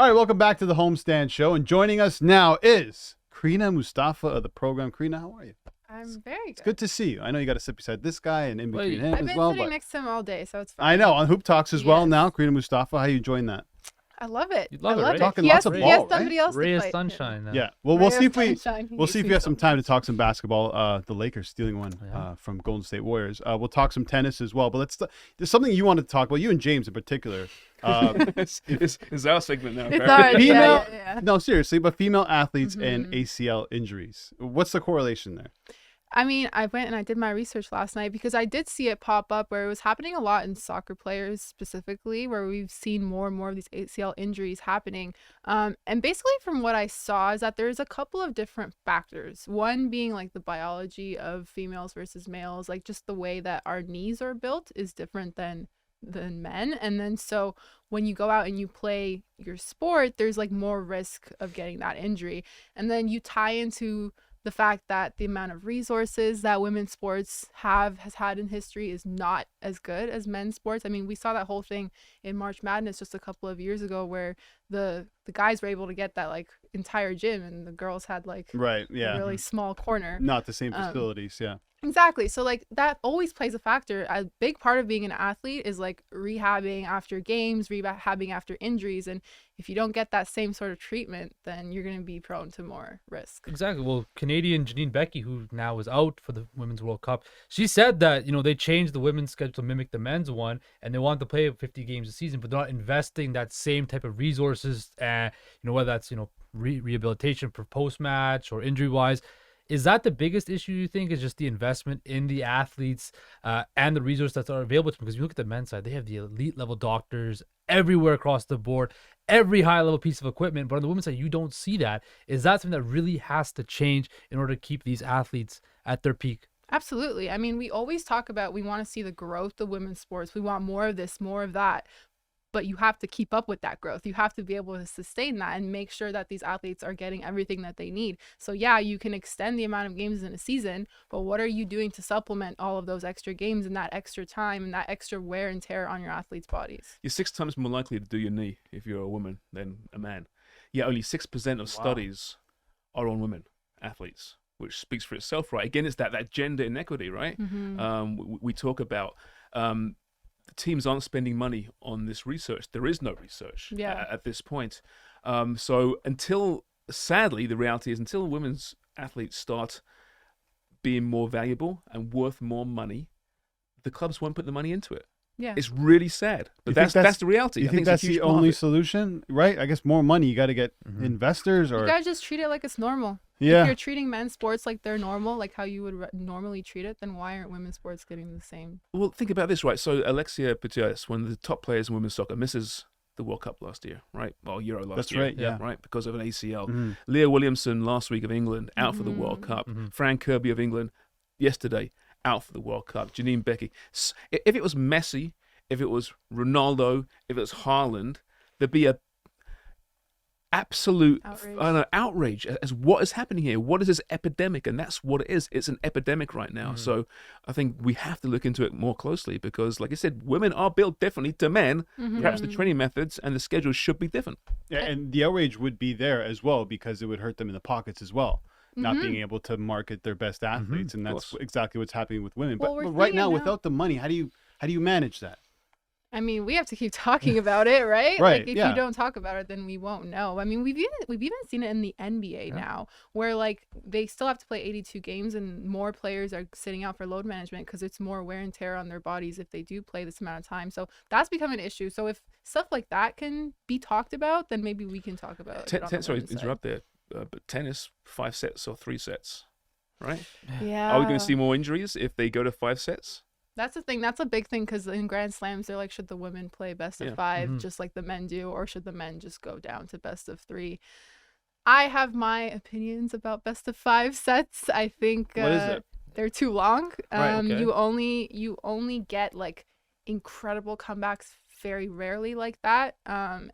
All right, welcome back to the Homestand Show. And joining us now is Crina Mustafa of the program. Crina, how are you? I'm very good. It's good to see you. I know you got to sit beside this guy and in between him I've as been well. sitting But next to him all day, so it's fine. I know, on Hoop Talks as well Yes. now. Crina Mustafa, how you enjoying that? I love it. You love I it, love right? Talking He lots has, of he has ball, right? somebody else Ray to of fight. sunshine. Yeah. Well, Ray we'll of see if we sunshine. He we'll hates see if me we have so some time to much. talk some basketball. The Lakers stealing one from Golden State Warriors. We'll talk some tennis as well. But there's something you wanted to talk about. You and James in particular. It's our segment now. It's apparently. ours. Female, Yeah. no, seriously, but female athletes and ACL injuries. What's the correlation there? I mean, I went and I did my research last night because I did see it pop up where it was happening a lot in soccer players specifically, where we've seen more and more of these ACL injuries happening. And basically from what I saw is that there's a couple of different factors. One being like the biology of females versus males, like just the way that our knees are built is different than men. And then so when you go out and you play your sport, there's like more risk of getting that injury. And then you tie into the fact that the amount of resources that women's sports has had in history is not as good as men's sports. I mean, we saw that whole thing in March Madness just a couple of years ago where the guys were able to get that like entire gym and the girls had like a really small corner. Not the same facilities, yeah. Exactly. So like that always plays a factor. A big part of being an athlete is like rehabbing after games, rehabbing after injuries. And if you don't get that same sort of treatment, then you're going to be prone to more risk. Exactly. Well, Canadian Janine Becky, who now is out for the Women's World Cup, she said that, they changed the women's schedule to mimic the men's one, and they want to play 50 games a season, but they're not investing that same type of resources, whether that's, rehabilitation for post-match or injury-wise. Is that the biggest issue you think is just the investment in the athletes and the resources that are available to them? Because you look at the men's side, they have the elite level doctors everywhere across the board, every high level piece of equipment. But on the women's side, you don't see that. Is that something that really has to change in order to keep these athletes at their peak? Absolutely. I mean, we always talk about we want to see the growth of women's sports. We want more of this, more of that. But you have to keep up with that growth. You have to be able to sustain that and make sure that these athletes are getting everything that they need. So yeah, you can extend the amount of games in a season, but what are you doing to supplement all of those extra games and that extra time and that extra wear and tear on your athletes' bodies? You're 6 times more likely to do your knee if you're a woman than a man. Yeah, only 6% of studies are on women athletes, which speaks for itself, right? Again, it's that gender inequity, right? We talk about teams aren't spending money on this research. There is no research at this point. So sadly, the reality is until women's athletes start being more valuable and worth more money, the clubs won't put the money into it. Yeah, it's really sad, but that's the reality. You think that's the only solution, right? I guess more money. You got to get investors, or you gotta just treat it like it's normal. Yeah. If you're treating men's sports like they're normal, like how you would normally treat it, then why aren't women's sports getting the same? Well, think about this, right? So Alexia Putellas, one of the top players in women's soccer, misses the World Cup last year, right? Well, Euro last year. That's right, yeah. Right, because of an ACL. Leah Williamson last week of England, out for the World Cup. Fran Kirby of England, yesterday, out for the World Cup. Janine Becky. If it was Messi, if it was Ronaldo, if it was Haaland, there'd be a absolute outrage as what is happening here. What is this epidemic? And that's what it is. It's an epidemic right now. So I think we have to look into it more closely because, like I said, women are built differently to men. Perhaps the training methods and the schedules should be different. Yeah, and the outrage would be there as well because it would hurt them in the pockets as well. Not being able to market their best athletes, and that's exactly what's happening with women. Well, but right now, without the money, how do you manage that? I mean, we have to keep talking about it, right? Right. Like if you don't talk about it, then we won't know. I mean, we've even seen it in the NBA now, where like they still have to play 82 games, and more players are sitting out for load management because it's more wear and tear on their bodies if they do play this amount of time. So that's become an issue. So if stuff like that can be talked about, then maybe we can talk about it. Sorry, interrupt there. But tennis, 5 sets or 3 sets, right? Yeah. Are we going to see more injuries if they go to 5 sets? That's the thing. That's a big thing because in Grand Slams, they're like, should the women play best of 5 just like the men do, or should the men just go down to best of 3? I have my opinions about best of 5 sets. I think what is it? They're too long. Right, okay. You only get like incredible comebacks very rarely like that. And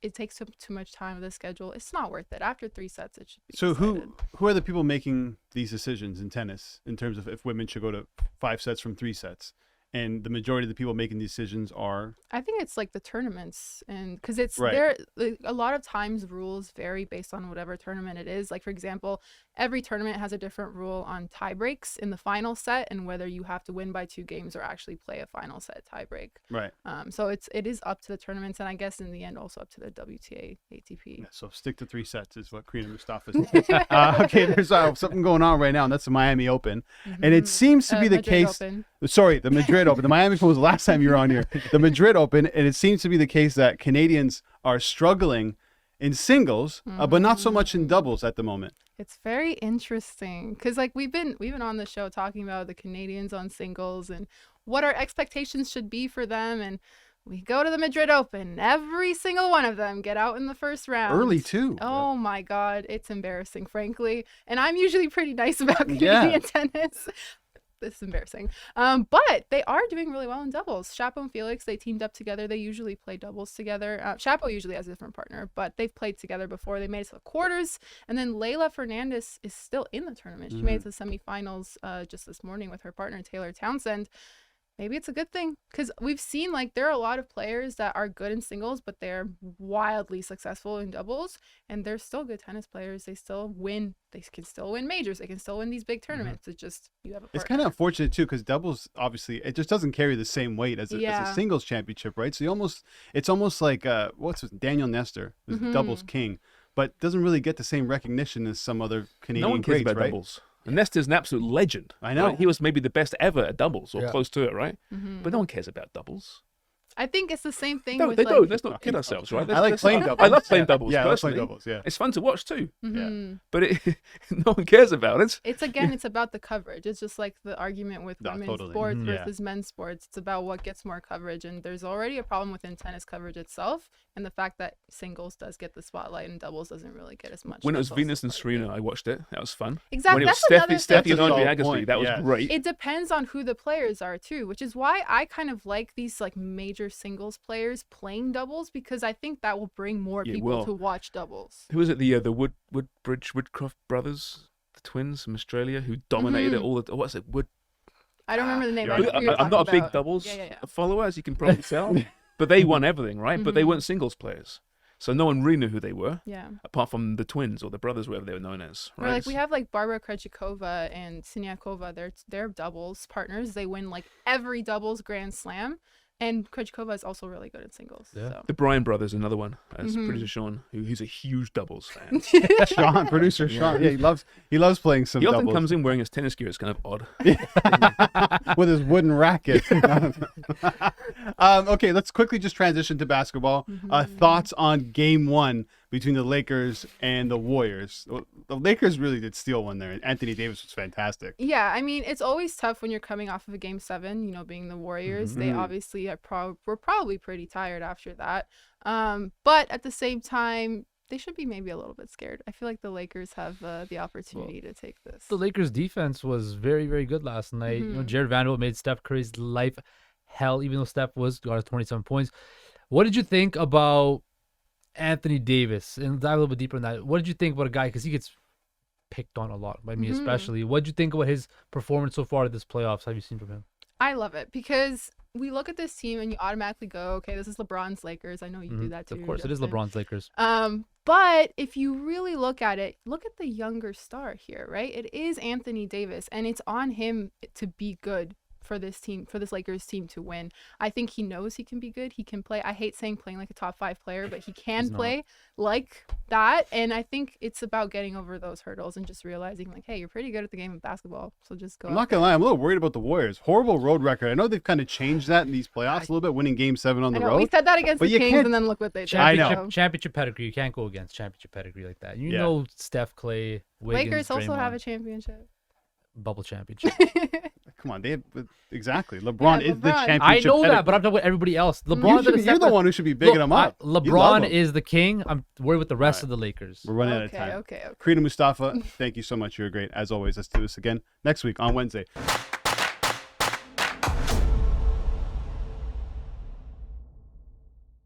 it takes too much time of the schedule. It's not worth it. After 3 sets, it should be So decided. who are the people making these decisions in tennis in terms of if women should go to 5 sets from 3 sets? and the majority of the people making decisions are. I think it's like the tournaments, and because it's Right. there, like, a lot of times rules vary based on whatever tournament it is. Like, for example, every tournament has a different rule on tie breaks in the final set, and whether you have to win by 2 games or actually play a final set tie break. Right. So it is up to the tournaments, and I guess in the end also up to the WTA, ATP. Yeah, so stick to 3 sets is what Crina Mustafa said. Okay, there's something going on right now, and that's the Miami Open. And it seems to be the Madrid case. Open. Sorry, the Madrid Open. The Miami Open was the last time you were on here. The Madrid Open, and it seems to be the case that Canadians are struggling in singles, but not so much in doubles at the moment. It's very interesting because like we've been on the show talking about the Canadians on singles and what our expectations should be for them, and we go to the Madrid Open. Every single one of them get out in the first round. Early too. Oh my God, it's embarrassing, frankly. And I'm usually pretty nice about Canadian tennis. This is embarrassing. But they are doing really well in doubles. Chapo and Felix, they teamed up together. They usually play doubles together. Chapo usually has a different partner, but they've played together before. They made it to the quarters. And then Leylah Fernandez is still in the tournament. She made it to the semifinals just this morning with her partner, Taylor Townsend. Maybe it's a good thing because we've seen like there are a lot of players that are good in singles, but they're wildly successful in doubles, and they're still good tennis players. They still win. They can still win majors. They can still win these big tournaments. It's just you have a partner. It's kind of unfortunate too because doubles obviously it just doesn't carry the same weight as a singles championship, right? So it's almost like Daniel Nestor was the doubles king, but doesn't really get the same recognition as some other Canadian No one cares greats, about right? doubles. And Nestor's an absolute legend. I know. Right? He was maybe the best ever at doubles or Yeah. close to it, right? But no one cares about doubles. I think it's the same thing No, with they like, don't. Let's not kid ourselves, right? I like playing doubles. I love playing doubles. Yeah, I love playing personally. doubles. Yeah. It's fun to watch too. Yeah. But no one cares about it. It's it's about the coverage. It's just like the argument with No, women's totally. sports Yeah. versus men's sports. It's about what gets more coverage, and there's already a problem within tennis coverage itself, and the fact that singles does get the spotlight and doubles doesn't really get as much. When it was That's also Venus and part of Serena, I watched it. That was fun. Exactly. When it was That's another Steffi thing. and Andre That's a Agassi, solid that was point, great. It depends on who the players are too, which is why I kind of like these like major singles players playing doubles, because I think that will bring more Yeah, it people will. to watch doubles. Who was it? The Woodcroft brothers, the twins from Australia, who dominated it all. What's it? I don't remember the name. Yeah, I know who you're I'm not a talking big about. doubles Yeah. follower, as you can probably tell. But they won everything, right? But they weren't singles players. So no one really knew who they were, Yeah. apart from the twins or the brothers, whatever they were known as. Or Right? like we have like Barbara Krejcikova and Siniakova. They're doubles partners. They win like every doubles Grand Slam, and Krejcikova is also really good at singles. Yeah. So. The Bryan brothers, another one, as producer Sean, who's a huge doubles fan. Sean, producer Sean. Yeah, he loves playing some He often doubles comes in wearing his tennis gear. It's kind of odd. with his wooden racket. Okay, let's quickly just transition to basketball. Thoughts on Game 1 between the Lakers and the Warriors? The Lakers really did steal one there, and Anthony Davis was fantastic. Yeah, I mean, it's always tough when you're coming off of a Game 7, you know, being the Warriors. They obviously were probably pretty tired after that. But at the same time, they should be maybe a little bit scared. I feel like the Lakers have the opportunity to take this. The Lakers' defense was very, very good last night. You know, Jared Vanderbilt made Steph Curry's life hell, even though Steph got 27 points. What did you think about Anthony Davis? And dive a little bit deeper in that. What did you think about a guy, because he gets picked on a lot by me especially. What did you think about his performance so far at this playoffs? Have you seen from him? I love it because we look at this team and you automatically go, okay, this is LeBron's Lakers. I know you do that too. Of course, it is Justin. LeBron's Lakers. But if you really look at it, look at the younger star here, right? It is Anthony Davis, and it's on him to be good for this team, for this Lakers team to win. I think he knows he can be good. He can play. I hate saying playing like a top 5 player, but he can play like that. And I think it's about getting over those hurdles and just realizing like, hey, you're pretty good at the game of basketball. So just go. I'm not going to lie. I'm a little worried about the Warriors. Horrible road record. I know they've kind of changed that in these playoffs a little bit, winning Game 7 on the road. We said that against But the you Kings, can't- and then look what they did. I know. Championship pedigree. You can't go against championship pedigree like that. You Yeah. know Steph, Clay, Wiggins, Lakers also Draymond, have a championship. bubble championship. Come on, they have, exactly. LeBron is the LeBron. championship. I know that, pedigree. but I'm talking about everybody else. You LeBron's should be- you're the one who should be bigging him up. You love LeBron him. is the king. I'm worried with the rest All of the Lakers. We're running out of Okay, time. okay. Crina Mustafa, thank you so much. You're great. As always, let's do this again next week on Wednesday.